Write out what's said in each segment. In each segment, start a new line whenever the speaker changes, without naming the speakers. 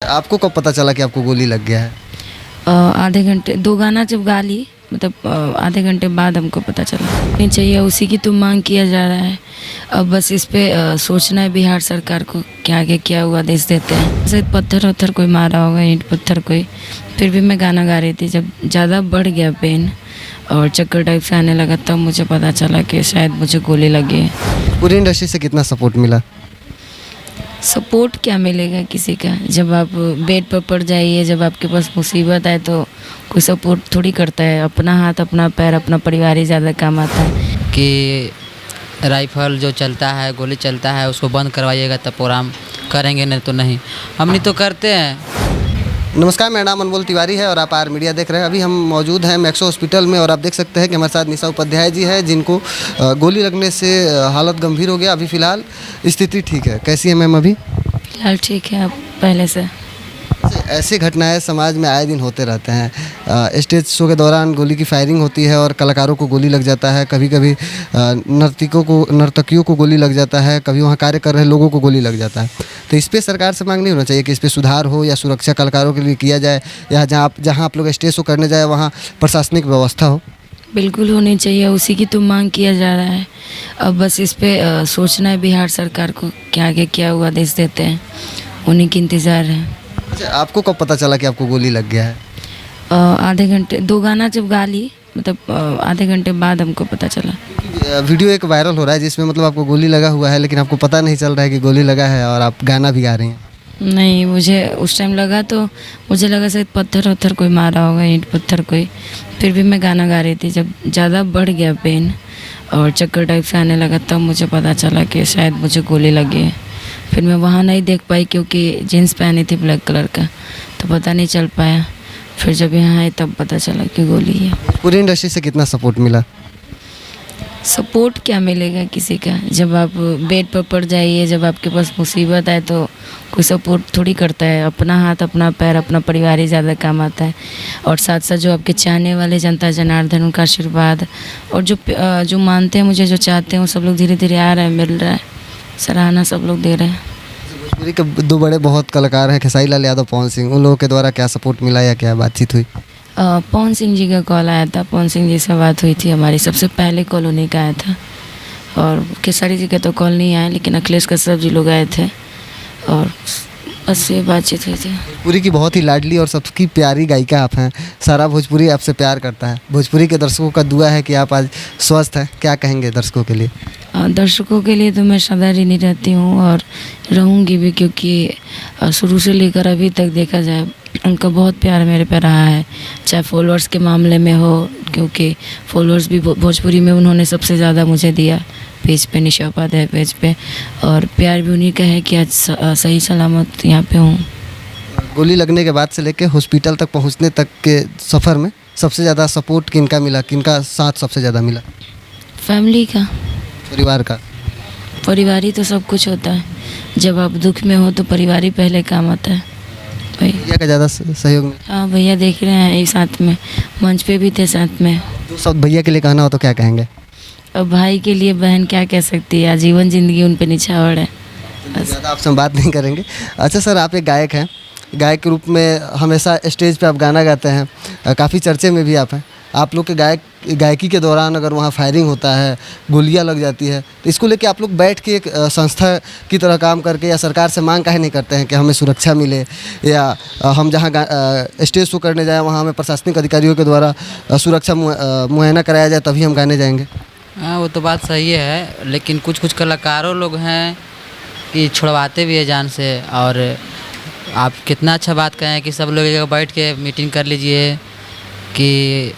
आपको कब पता चला कि आपको गोली लग गया है?
आधे घंटे 2 गाना जब गा ली, मतलब आधे घंटे बाद हमको पता चला। नहीं चाहिए, उसी की तो मांग किया जा रहा है। अब बस इस पे सोचना है बिहार सरकार को कि आगे क्या हुआ आदेश देते हैं। शायद पत्थर वत्थर कोई मारा होगा, ईंट पत्थर कोई। फिर भी मैं गाना गा रही थी, जब ज़्यादा बढ़ गया पेन और चक्कर टाइप से आने लगा तब मुझे पता चला कि शायद मुझे गोली लगी है।
पूरी इंडस्ट्री से कितना सपोर्ट मिला?
सपोर्ट क्या मिलेगा किसी का? जब आप बेड पर पड़ जाइए, जब आपके पास मुसीबत आए तो कोई सपोर्ट थोड़ी करता है। अपना हाथ, अपना पैर, अपना परिवार ही ज़्यादा काम आता है।
कि राइफल जो चलता है, गोली चलता है, उसको बंद करवाइएगा तब प्रोग्राम करेंगे, नहीं तो नहीं। हमनी तो करते हैं।
नमस्कार, मेरा नाम अनमोल तिवारी है और आप आर मीडिया देख रहे हैं। अभी हम मौजूद हैं मैक्सो हॉस्पिटल में और आप देख सकते हैं कि हमारे साथ निशा उपाध्याय जी हैं, जिनको गोली लगने से हालत गंभीर हो गया। अभी फ़िलहाल स्थिति ठीक है। कैसी है मैम अभी?
फिलहाल ठीक है, अब पहले से।
ऐसी घटनाएं समाज में आए दिन होते रहते हैं। स्टेज शो के दौरान गोली की फायरिंग होती है और कलाकारों को गोली लग जाता है। कभी कभी नर्तकियों को गोली लग जाता है, कभी वहाँ कार्य कर रहे लोगों को गोली लग जाता है। तो इस पर सरकार से मांग नहीं होना चाहिए कि इस पर सुधार हो या सुरक्षा कलाकारों के लिए किया जाए, या जहाँ आप लोग स्टेज शो करने जाए वहाँ प्रशासनिक व्यवस्था हो?
बिल्कुल होनी चाहिए, उसी की तो मांग किया जा रहा है। अब बस इस पे सोचना है बिहार सरकार को कि आगे क्या हुआ आदेश देते हैं, उन्हीं की इंतज़ार है।
अच्छा, आपको कब पता चला कि आपको गोली लग गया है?
आधे घंटे 2 गाना जब गा ली, मतलब आधे घंटे बाद हमको पता चला।
वीडियो एक वायरल हो रहा है जिसमें मतलब आपको गोली लगा हुआ है, लेकिन आपको पता नहीं चल रहा है कि गोली लगा है और आप गाना भी गा रही हैं।
नहीं, मुझे उस टाइम लगा तो मुझे लगा शायद पत्थर वत्थर कोई मारा होगा, ईंट पत्थर कोई। फिर भी मैं गाना गा रही थी, जब ज़्यादा बढ़ गया पेन और चक्कर टाइप से आने लगा तब मुझे पता चला कि शायद मुझे गोली लगी है। फिर मैं वहाँ नहीं देख पाई क्योंकि जीन्स पहनी थी ब्लैक कलर का, तो पता नहीं चल पाया। फिर जब यहाँ आए तब पता चला कि गोली है।
पूरी इंडस्ट्री से कितना सपोर्ट मिला?
सपोर्ट क्या मिलेगा किसी का? जब आप बेड पर पड़ जाइए, जब आपके पास मुसीबत आए तो कोई सपोर्ट थोड़ी करता है। अपना हाथ, अपना पैर, अपना परिवार ही ज़्यादा काम आता है। और साथ साथ जो आपके चाहने वाले जनता जनार्दन, उनका आशीर्वाद और जो मानते हैं मुझे, जो चाहते हैं, वो सब लोग धीरे धीरे आ रहे हैं, मिल रहा है, सराहना सब लोग दे रहे हैं।
भोजपुरी के 2 बड़े बहुत कलाकार हैं, खेसारी लाल यादव, पवन सिंह। उन लोगों के द्वारा क्या सपोर्ट मिला या क्या बातचीत हुई?
पवन सिंह जी का कॉल आया था, पवन सिंह जी से बात हुई थी हमारी। सबसे पहले कॉल उन्हीं का आया था। और खेसारी जी का तो कॉल नहीं आया, लेकिन अखिलेश कश्यप जी लोग आए थे और बस ये बातचीत हुई थी।
भोजपुरी की बहुत ही लाडली और सबकी प्यारी गायिका आप हैं। सारा भोजपुरी आपसे प्यार करता है। भोजपुरी के दर्शकों का दुआ है कि आप आज स्वस्थ हैं। क्या कहेंगे दर्शकों के लिए?
दर्शकों के लिए तो मैं सदा ऋणी रहती हूँ और रहूँगी भी, क्योंकि शुरू से लेकर अभी तक देखा जाए उनका बहुत प्यार मेरे पे रहा है। चाहे फॉलोअर्स के मामले में हो, क्योंकि फॉलोअर्स भी भोजपुरी में उन्होंने सबसे ज़्यादा मुझे दिया पेज पे, निशा उपाध्याय पेज पे। और प्यार भी उन्हीं का है कि आज सही सलामत यहाँ पे हूँ।
गोली लगने के बाद से लेकर हॉस्पिटल तक पहुँचने तक के सफ़र में सबसे ज़्यादा सपोर्ट किनका मिला, किनका साथ सबसे ज़्यादा मिला?
फैमिली का,
परिवार का।
परिवार ही तो सब कुछ होता है। जब आप दुख में हो तो परिवार ही पहले काम आता है।
भैया का ज़्यादा सहयोग मिला?
हाँ, भैया देख रहे हैं, एक साथ में मंच पे भी थे साथ में।
तो सब भैया के लिए कहना हो तो क्या कहेंगे?
अब भाई के लिए बहन क्या कह सकती है, आजीवन ज़िंदगी उन पे निछावर है।
ज़्यादा आपसे हम बात नहीं करेंगे। अच्छा सर, आप एक गायक हैं। गायक के रूप में हमेशा स्टेज पे आप गाना गाते हैं, काफ़ी चर्चे में भी आप हैं। आप लोग के गायकी के दौरान अगर वहाँ फायरिंग होता है, गोलियाँ लग जाती है, तो इसको लेके आप लोग बैठ के एक संस्था की तरह काम करके या सरकार से मांग काहे नहीं करते हैं कि हमें सुरक्षा मिले, या हम जहाँ स्टेज शो करने जाएँ वहाँ हमें प्रशासनिक अधिकारियों के द्वारा सुरक्षा मुहैया कराया जाए तभी हम गाने जाएंगे?
हाँ, वो तो बात सही है, लेकिन कुछ कलाकारों लोग हैं कि छुड़वाते भी है जान से। और आप कितना अच्छा बात कहें कि सब लोग एक जगह बैठ के मीटिंग कर लीजिए कि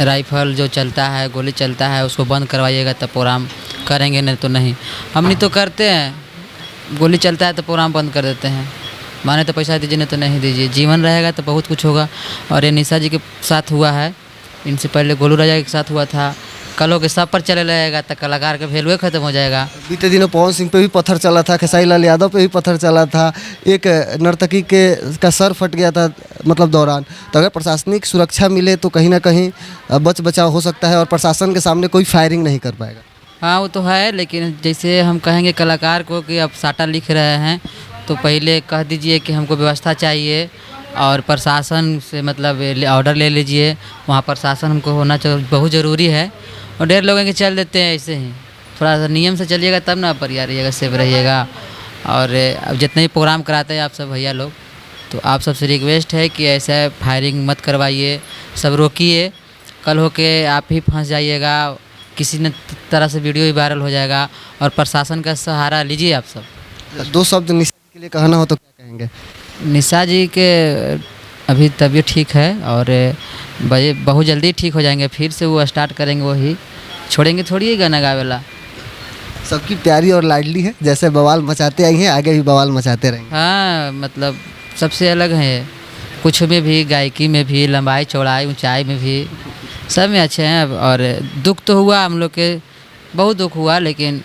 राइफल जो चलता है, गोली चलता है, उसको बंद करवाइएगा तब प्रोग्राम करेंगे, नहीं तो नहीं। हमनी तो करते हैं। गोली चलता है तो प्रोग्राम बंद कर देते हैं। माने तो पैसा दीजिए, नहीं तो नहीं दीजिए। जीवन रहेगा तो बहुत कुछ होगा। और ये निशा जी के साथ हुआ है, इनसे पहले गोलू राजा के साथ हुआ था। कलों के सब पर चले रहेगा तो कलाकार का वैल्यू खत्म हो जाएगा।
बीते दिनों पवन सिंह पे भी पत्थर चला था, खेसारी लाल यादव पे भी पत्थर चला था, एक नर्तकी का सर फट गया था मतलब दौरान। तो अगर प्रशासनिक सुरक्षा मिले तो कहीं ना कहीं बचाव हो सकता है और प्रशासन के सामने कोई फायरिंग नहीं कर पाएगा।
हाँ, वो तो है, लेकिन जैसे हम कहेंगे कलाकार को कि आप साटा लिख रहे हैं तो पहले कह दीजिए कि हमको व्यवस्था चाहिए और प्रशासन से मतलब ऑर्डर ले लीजिए। वहाँ प्रशासन हमको होना बहुत ज़रूरी है। और ढेर लोग हैं कि चल देते हैं ऐसे ही, थोड़ा सा नियम से चलिएगा तब ना परिया रहिएगा, सेफ रहिएगा। और अब जितने भी प्रोग्राम कराते हैं आप सब भैया लोग, तो आप सबसे रिक्वेस्ट है कि ऐसा फायरिंग मत करवाइए, सब रोकिए। कल हो के आप ही फंस जाइएगा, किसी न तरह से वीडियो ही वायरल हो जाएगा। और प्रशासन का सहारा लीजिए आप सब।
2 शब्द निशा के लिए कहना हो तो क्या कहेंगे?
निशा जी के अभी तबीयत ठीक है और बहुत जल्दी ठीक हो जाएंगे, फिर से वो स्टार्ट करेंगे, वही छोड़ेंगे थोड़ी ही गाना गावेला।
सबकी प्यारी और लाडली है, जैसे बवाल मचाते आई हैं आगे भी बवाल मचाते रहेंगे।
हाँ, मतलब सबसे अलग है, कुछ में भी, गायकी में भी, लंबाई चौड़ाई ऊंचाई में भी, सब में अच्छे हैं। और दुख तो हुआ हम लोग के, बहुत दुख हुआ, लेकिन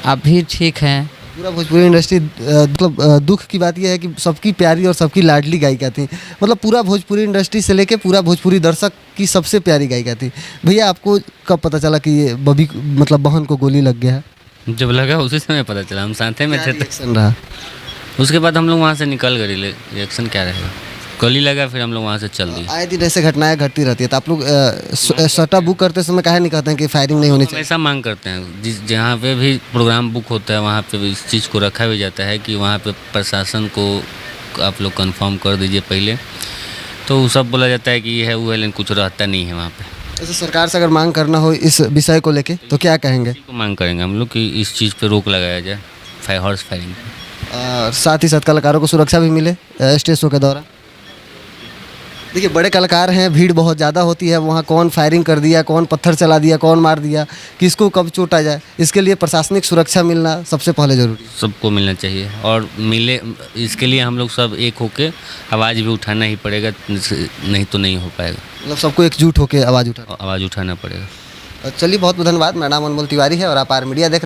अब भी ठीक हैं।
पूरा भोजपुरी इंडस्ट्री मतलब दुख की बात यह है कि सबकी प्यारी और सबकी लाडली गायिका थी। मतलब पूरा भोजपुरी इंडस्ट्री से लेके पूरा भोजपुरी दर्शक की सबसे प्यारी गायिका थी। भैया आपको कब पता चला कि ये बबी मतलब बहन को गोली लग गया है?
जब लगा उसी समय पता चला, हम साथे में थे।
रिएक्शन रहा?
उसके बाद हम लोग वहाँ से निकल गए। रिएक्शन क्या रहेगा, गोली लगा, फिर हम लोग वहाँ से चल दिए।
आए दिन ऐसे घटनाएं घटती रहती है, तो आप लोग सट्टा बुक करते समय काहे नहीं कहते हैं कि फायरिंग नहीं होनी
हम
चाहिए?
ऐसा मांग करते हैं, जहाँ पे भी प्रोग्राम बुक होता है वहाँ पे इस चीज़ को रखा भी जाता है कि वहाँ पे प्रशासन को आप लोग कंफर्म कर दीजिए पहले। तो वो सब बोला जाता है कि ये है वो है, लेकिन कुछ रहता नहीं है वहाँ पे।
ऐसे सरकार से अगर मांग करना हो इस विषय को लेके तो क्या कहेंगे?
इसी को मांग करेंगे हम लोग कि इस चीज़ पे रोक लगाया जाए, हॉर्स फायरिंग।
साथ ही साथ कलाकारों को सुरक्षा भी मिले स्टेज शो के दौरान। देखिए बड़े कलाकार हैं, भीड़ बहुत ज़्यादा होती है, वहाँ कौन फायरिंग कर दिया, कौन पत्थर चला दिया, कौन मार दिया, किसको कब चोट आ जाए, इसके लिए प्रशासनिक सुरक्षा मिलना सबसे पहले ज़रूरी है।
सबको मिलना चाहिए और मिले, इसके लिए हम लोग सब एक होके आवाज़ भी उठाना ही पड़ेगा, नहीं तो नहीं हो पाएगा।
मतलब सबको एकजुट होकर आवाज़
आवाज़ उठाना पड़ेगा।
चलिए बहुत बहुत धन्यवाद। मेरा नाम अनमोल तिवारी है और आप आर मीडिया देख